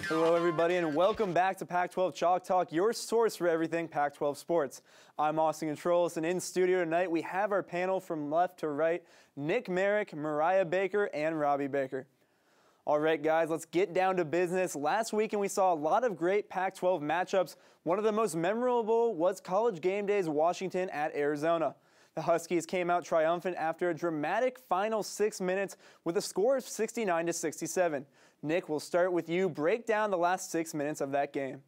Hello everybody and welcome back to Pac-12 Chalk Talk, your source for everything Pac-12 sports. I'm Austin Controls, and in studio tonight we have our panel from left to right, Nick Merrick, Mariah Baker, and Robbie Baker. All right guys, let's get down to business. Last weekend we saw a lot of great Pac-12 matchups. One of the most memorable was College Game Day's Washington at Arizona. The Huskies came out triumphant after a dramatic final 6 minutes with a score of 69-67. Nick, we'll start with you. Break down the last 6 minutes of that game.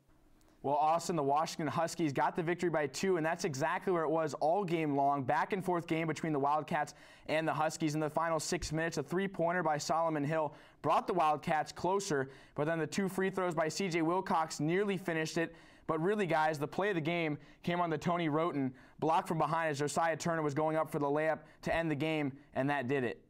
Well, Austin, the Washington Huskies got the victory by 2, and that's exactly where it was all game long. Back and forth game between the Wildcats and the Huskies. In the final 6 minutes, a three-pointer by Solomon Hill brought the Wildcats closer, but then the 2 free throws by C.J. Wilcox nearly finished it. But really, guys, the play of the game came on the Tony Roten block from behind as Josiah Turner was going up for the layup to end the game, and that did it.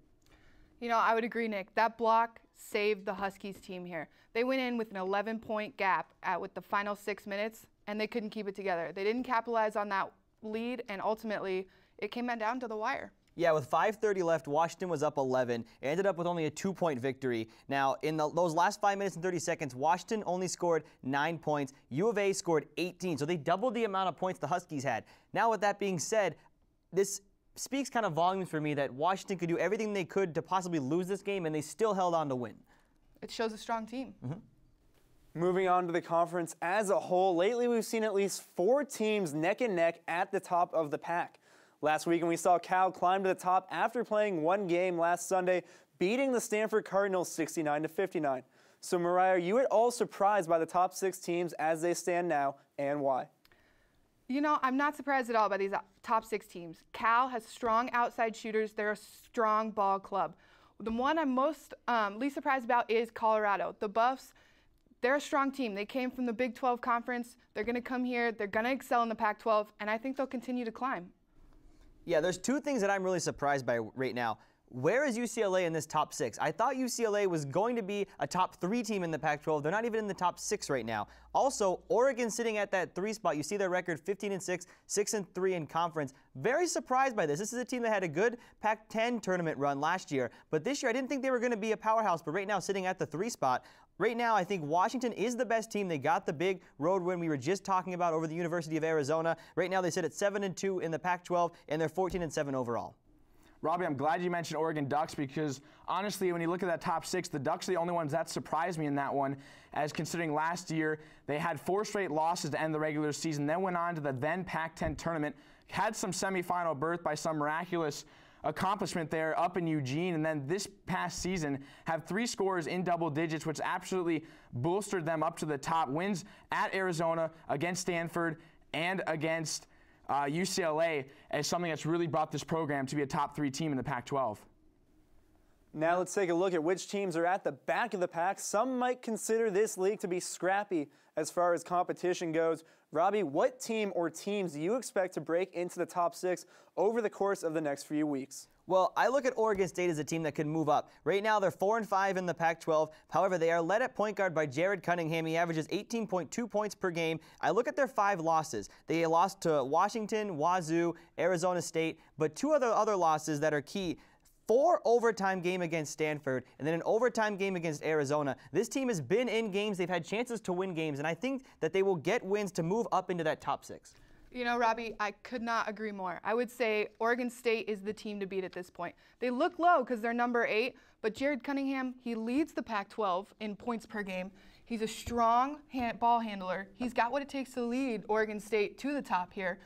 You know, I would agree, Nick. That block saved the Huskies team here. They went in with an 11-point gap with the final 6 minutes, and they couldn't keep it together. They didn't capitalize on that lead, and ultimately it came down to the wire. Yeah, with 5:30 left, Washington was up 11. It ended up with only a 2-point victory. Now, in those last 5 minutes and 30 seconds, Washington only scored 9 points. U of A scored 18, so they doubled the amount of points the Huskies had. Now, with that being said, this speaks kind of volumes for me that Washington could do everything they could to possibly lose this game, and they still held on to win. It shows a strong team. Moving on to the conference as a whole, lately we've seen at least 4 teams neck and neck at the top of the pack. Last weekend we saw Cal climb to the top after playing 1 game last Sunday, beating the Stanford Cardinals 69-59. So Mariah, are you at all surprised by the top 6 teams as they stand now, and why? You know, I'm not surprised at all by these top 6 teams. Cal has strong outside shooters. They're a strong ball club. The one I'm most least surprised about is Colorado. The Buffs, they're a strong team. They came from the Big 12 conference. They're going to come here. They're going to excel in the Pac-12, and I think they'll continue to climb. Yeah, there's 2 things that I'm really surprised by right now. Where is UCLA in this top 6? I thought UCLA was going to be a top 3 team in the Pac-12. They're not even in the top 6 right now. Also, Oregon sitting at that 3 spot. You see their record 15-6, 6-3 in conference. Very surprised by this. This is a team that had a good Pac-10 tournament run last year, but this year I didn't think they were going to be a powerhouse, but right now sitting at the 3 spot. Right now, I think Washington is the best team. They got the big road win we were just talking about over the University of Arizona. Right now, they sit at 7-2 in the Pac-12, and they're 14-7 overall. Robbie, I'm glad you mentioned Oregon Ducks because, honestly, when you look at that top 6, the Ducks are the only ones that surprised me in that one, as considering last year they had 4 straight losses to end the regular season, then went on to the then Pac-10 tournament, had some semifinal berth by some miraculous accomplishment there up in Eugene, and then this past season have 3 scores in double digits, which absolutely bolstered them up to the top. Wins at Arizona, against Stanford, and against UCLA as something that's really brought this program to be a top 3 team in the Pac-12. Now let's take a look at which teams are at the back of the pack. Some might consider this league to be scrappy as far as competition goes. Robbie, what team or teams do you expect to break into the top 6 over the course of the next few weeks? Well, I look at Oregon State as a team that can move up. Right now, they're 4-5 in the Pac-12. However, they are led at point guard by Jared Cunningham. He averages 18.2 points per game. I look at their 5 losses. They lost to Washington, Wazoo, Arizona State, but 2 other losses that are key. 4 overtime game against Stanford, and then an overtime game against Arizona. This team has been in games. They've had chances to win games, and I think that they will get wins to move up into that top 6. You know, Robbie, I could not agree more. I would say Oregon State is the team to beat at this point. They look low because they're number 8, but Jared Cunningham, he leads the Pac-12 in points per game. He's a strong ball handler. He's got what it takes to lead Oregon State to the top here.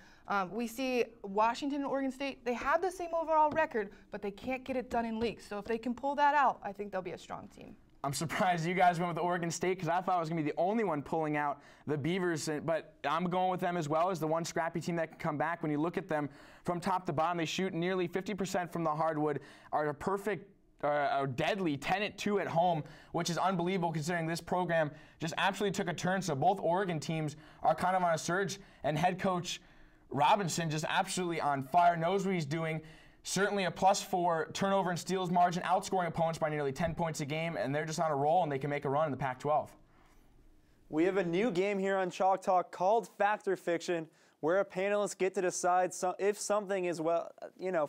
We see Washington and Oregon State, they have the same overall record, but they can't get it done in leagues. So if they can pull that out, I think they'll be a strong team. I'm surprised you guys went with Oregon State because I thought I was going to be the only one pulling out the Beavers, but I'm going with them as well as the one scrappy team that can come back. When you look at them from top to bottom, they shoot nearly 50% from the hardwood, are a perfect deadly 10-2 at home, which is unbelievable considering this program just absolutely took a turn. So both Oregon teams are kind of on a surge, and head coach Robinson just absolutely on fire, knows what he's doing. Certainly a +4 turnover and steals margin, outscoring opponents by nearly 10 points a game, and they're just on a roll, and they can make a run in the Pac-12. We have a new game here on Chalk Talk called Fact or Fiction, where a panelist get to decide if something is, well,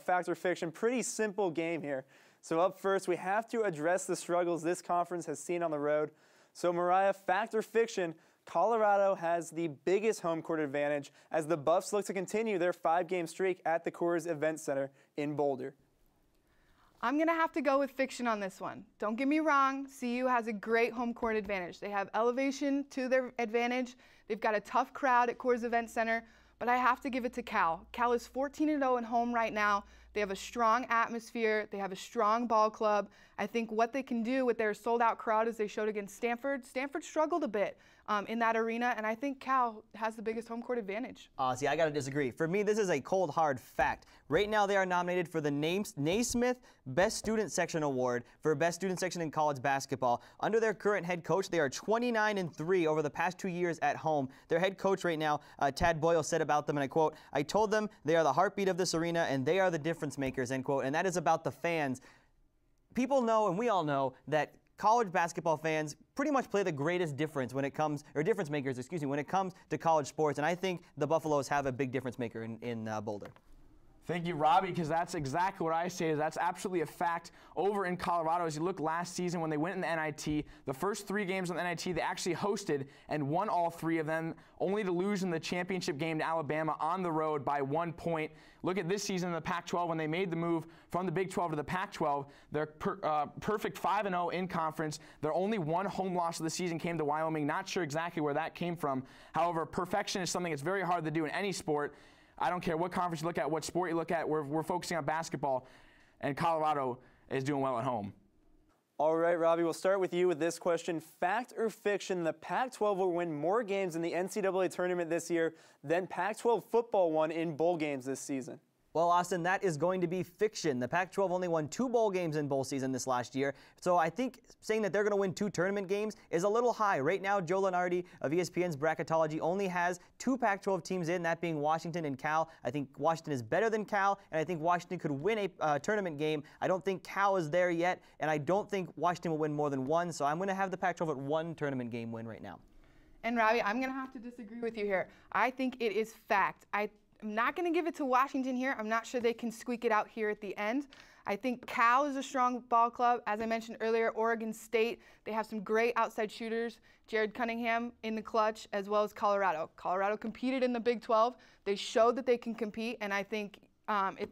fact or fiction. Pretty simple game here. So up first, we have to address the struggles this conference has seen on the road. So Mariah, fact or fiction, Colorado has the biggest home court advantage as the Buffs look to continue their 5-game streak at the Coors Event Center in Boulder. I'm going to have to go with fiction on this one. Don't get me wrong, CU has a great home court advantage. They have elevation to their advantage. They've got a tough crowd at Coors Event Center, but I have to give it to Cal. Cal is 14-0 at home right now. They have a strong atmosphere. They have a strong ball club. I think what they can do with their sold-out crowd, as they showed against Stanford, Stanford struggled a bit in that arena, and I think Cal has the biggest home court advantage. See, I got to disagree. For me, this is a cold, hard fact. Right now, they are nominated for the Naismith Best Student Section Award for Best Student Section in college basketball. Under their current head coach, they are 29-3 over the past 2 years at home. Their head coach right now, Tad Boyle, said about them, and I quote, "I told them they are the heartbeat of this arena, and they are the difference makers," end quote. And that is about the fans. People know, and we all know, that college basketball fans pretty much play the greatest difference when it comes, or difference makers, excuse me, when it comes to college sports. And I think the Buffaloes have a big difference maker in Boulder. Thank you, Robbie, because that's exactly what I say. That's absolutely a fact over in Colorado. As you look last season when they went in the NIT, the first 3 games on the NIT they actually hosted and won all 3 of them, only to lose in the championship game to Alabama on the road by 1 point. Look at this season in the Pac-12 when they made the move from the Big 12 to the Pac-12. They're perfect 5-0 in conference. Their only 1 home loss of the season came to Wyoming. Not sure exactly where that came from. However, perfection is something that's very hard to do in any sport. I don't care what conference you look at, what sport you look at, we're focusing on basketball, and Colorado is doing well at home. All right, Robbie, we'll start with you with this question. Fact or fiction, the Pac-12 will win more games in the NCAA tournament this year than Pac-12 football won in bowl games this season? Well, Austin, that is going to be fiction. The Pac-12 only won 2 bowl games in bowl season this last year. So I think saying that they're going to win 2 tournament games is a little high. Right now, Joe Lunardi of ESPN's Bracketology only has 2 Pac-12 teams in, that being Washington and Cal. I think Washington is better than Cal, and I think Washington could win a tournament game. I don't think Cal is there yet, and I don't think Washington will win more than 1. So I'm going to have the Pac-12 at 1 tournament game win right now. And Robbie, I'm going to have to disagree with you here. I think it is fact. I'm not going to give it to Washington here. I'm not sure they can squeak it out here at the end. I think Cal is a strong ball club. As I mentioned earlier, Oregon State, they have some great outside shooters. Jared Cunningham in the clutch, as well as Colorado. Colorado competed in the Big 12. They showed that they can compete, and I think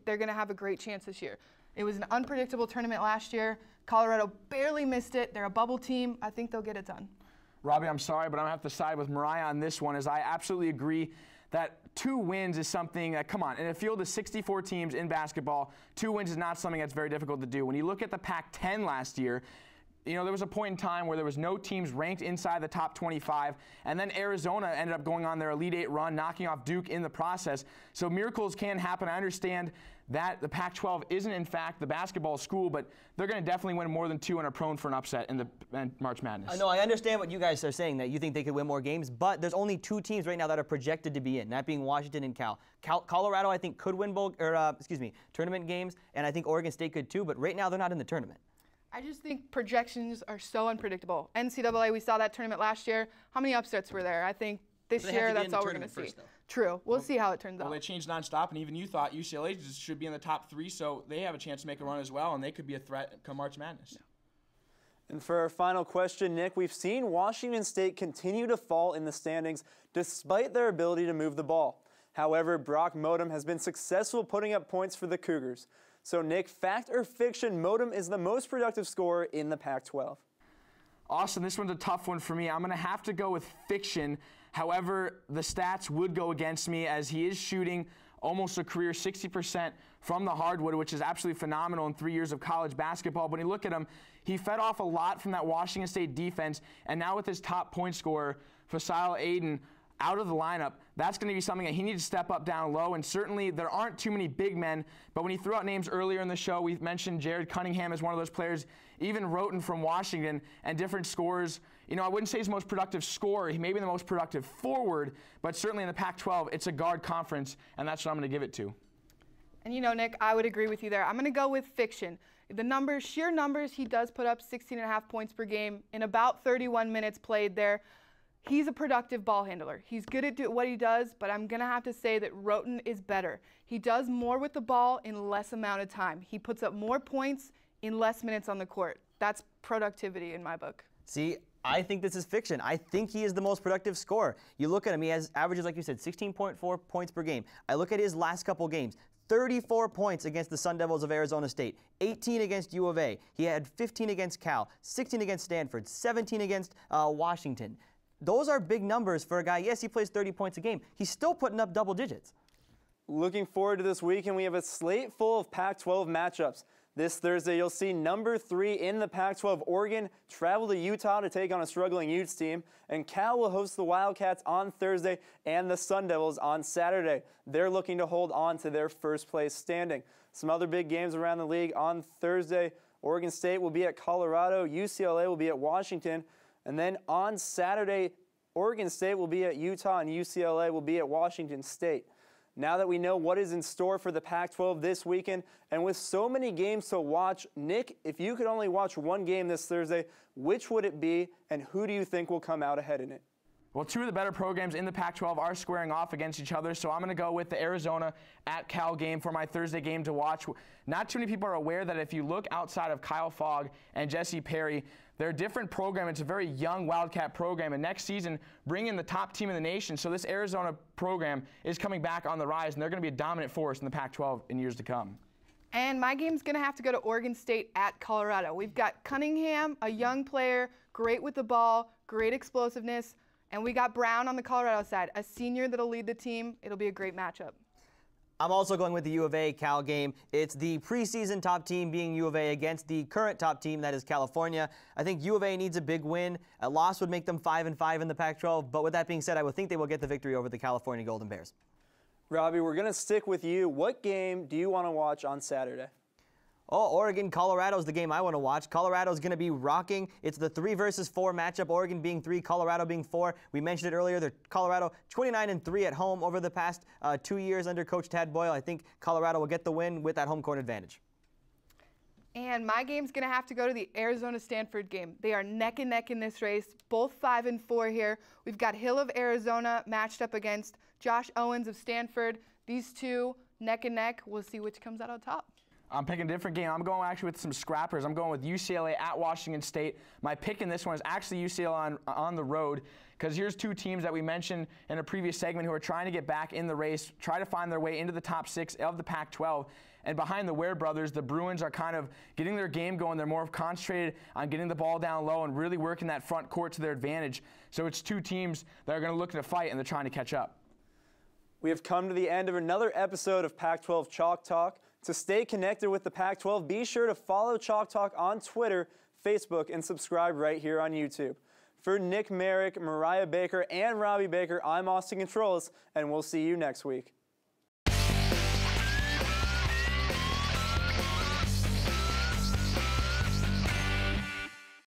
they're going to have a great chance this year. It was an unpredictable tournament last year. Colorado barely missed it. They're a bubble team. I think they'll get it done. Robbie, I'm sorry, but I'm going to have to side with Mariah on this one, as I absolutely agree that 2 wins is something that, come on, in a field of 64 teams in basketball, 2 wins is not something that's very difficult to do. When you look at the Pac-10 last year, you know, there was a point in time where there was no teams ranked inside the top 25, and then Arizona ended up going on their Elite 8 run, knocking off Duke in the process. So miracles can happen. I understand that the Pac-12 isn't, in fact, the basketball school, but they're going to definitely win more than 2 and are prone for an upset in the March Madness. I know, I understand what you guys are saying, that you think they could win more games, but there's only 2 teams right now that are projected to be in, that being Washington and Cal. Colorado, I think, could win tournament games, and I think Oregon State could too, but right now they're not in the tournament. I just think projections are so unpredictable. NCAA, we saw that tournament last year. How many upsets were there? I think this year that's all we're going to see. True. We'll see how it turns out. Well, they changed nonstop, and even you thought UCLA should be in the top 3, so they have a chance to make a run as well, and they could be a threat come March Madness. Yeah. And for our final question, Nick, we've seen Washington State continue to fall in the standings despite their ability to move the ball. However, Brock Modem has been successful putting up points for the Cougars. So, Nick, fact or fiction, Modem is the most productive scorer in the Pac-12? Austin, this one's a tough one for me. I'm going to have to go with fiction. However, the stats would go against me, as he is shooting almost a career 60% from the hardwood, which is absolutely phenomenal in 3 years of college basketball. But when you look at him, he fed off a lot from that Washington State defense, and now with his top point scorer, Faisal Aiden, out of the lineup, that's going to be something that he needs to step up down low. And certainly there aren't too many big men, but when he threw out names earlier in the show, we've mentioned Jared Cunningham as one of those players, even Roten from Washington, and different scorers. You know, I wouldn't say he's the most productive scorer. He may be the most productive forward, but certainly in the Pac-12, it's a guard conference, and that's what I'm going to give it to. And you know, Nick, I would agree with you there. I'm going to go with fiction. The numbers, sheer numbers, he does put up 16.5 points per game in about 31 minutes played there. He's a productive ball handler. He's good at what he does, but I'm going to have to say that Roten is better. He does more with the ball in less amount of time. He puts up more points in less minutes on the court. That's productivity in my book. See, I think this is fiction. I think he is the most productive scorer. You look at him, he has averages, like you said, 16.4 points per game. I look at his last couple games. 34 points against the Sun Devils of Arizona State, 18 against U of A. He had 15 against Cal, 16 against Stanford, 17 against Washington. Those are big numbers for a guy. Yes, he plays 30 points a game. He's still putting up double digits. Looking forward to this weekend, we have a slate full of Pac-12 matchups. This Thursday, you'll see number 3 in the Pac-12, Oregon, travel to Utah to take on a struggling Utes team, and Cal will host the Wildcats on Thursday and the Sun Devils on Saturday. They're looking to hold on to their first place standing. Some other big games around the league on Thursday, Oregon State will be at Colorado, UCLA will be at Washington, and then on Saturday, Oregon State will be at Utah and UCLA will be at Washington State. Now that we know what is in store for the Pac-12 this weekend, and with so many games to watch, Nick, if you could only watch one game this Thursday, which would it be, and who do you think will come out ahead in it? Well, 2 of the better programs in the Pac-12 are squaring off against each other, so I'm going to go with the Arizona at Cal game for my Thursday game to watch. Not too many people are aware that if you look outside of Kyle Fogg and Jesse Perry, they're a different program. It's a very young Wildcat program, and next season, bring in the top team in the nation. So this Arizona program is coming back on the rise, and they're going to be a dominant force in the Pac-12 in years to come. And my game's going to have to go to Oregon State at Colorado. We've got Cunningham, a young player, great with the ball, great explosiveness. And we got Brown on the Colorado side, a senior that'll lead the team. It'll be a great matchup. I'm also going with the U of A Cal game. It's the preseason top team being U of A against the current top team, that is California. I think U of A needs a big win. A loss would make them 5-5 in the Pac-12. But with that being said, I would think they will get the victory over the California Golden Bears. Robbie, we're going to stick with you. What game do you want to watch on Saturday? Oh, Oregon, Colorado is the game I want to watch. Colorado is going to be rocking. It's the 3 versus 4 matchup, Oregon being 3, Colorado being 4. We mentioned it earlier. They're Colorado 29-3 at home over the past 2 years under Coach Tad Boyle. I think Colorado will get the win with that home court advantage. And my game's going to have to go to the Arizona-Stanford game. They are neck and neck in this race, both 5-4 here. We've got Hill of Arizona matched up against Josh Owens of Stanford. These two neck and neck. We'll see which comes out on top. I'm picking a different game. I'm going actually with some scrappers. I'm going with UCLA at Washington State. My pick in this one is actually UCLA on the road, because here's 2 teams that we mentioned in a previous segment who are trying to get back in the race, try to find their way into the top 6 of the Pac-12. And behind the Ware brothers, the Bruins are kind of getting their game going. They're more concentrated on getting the ball down low and really working that front court to their advantage. So it's 2 teams that are going to look to fight, and they're trying to catch up. We have come to the end of another episode of Pac-12 Chalk Talk. To stay connected with the Pac-12, be sure to follow Chalk Talk on Twitter, Facebook, and subscribe right here on YouTube. For Nick Merrick, Mariah Baker, and Robbie Baker, I'm Austin Controls, and we'll see you next week.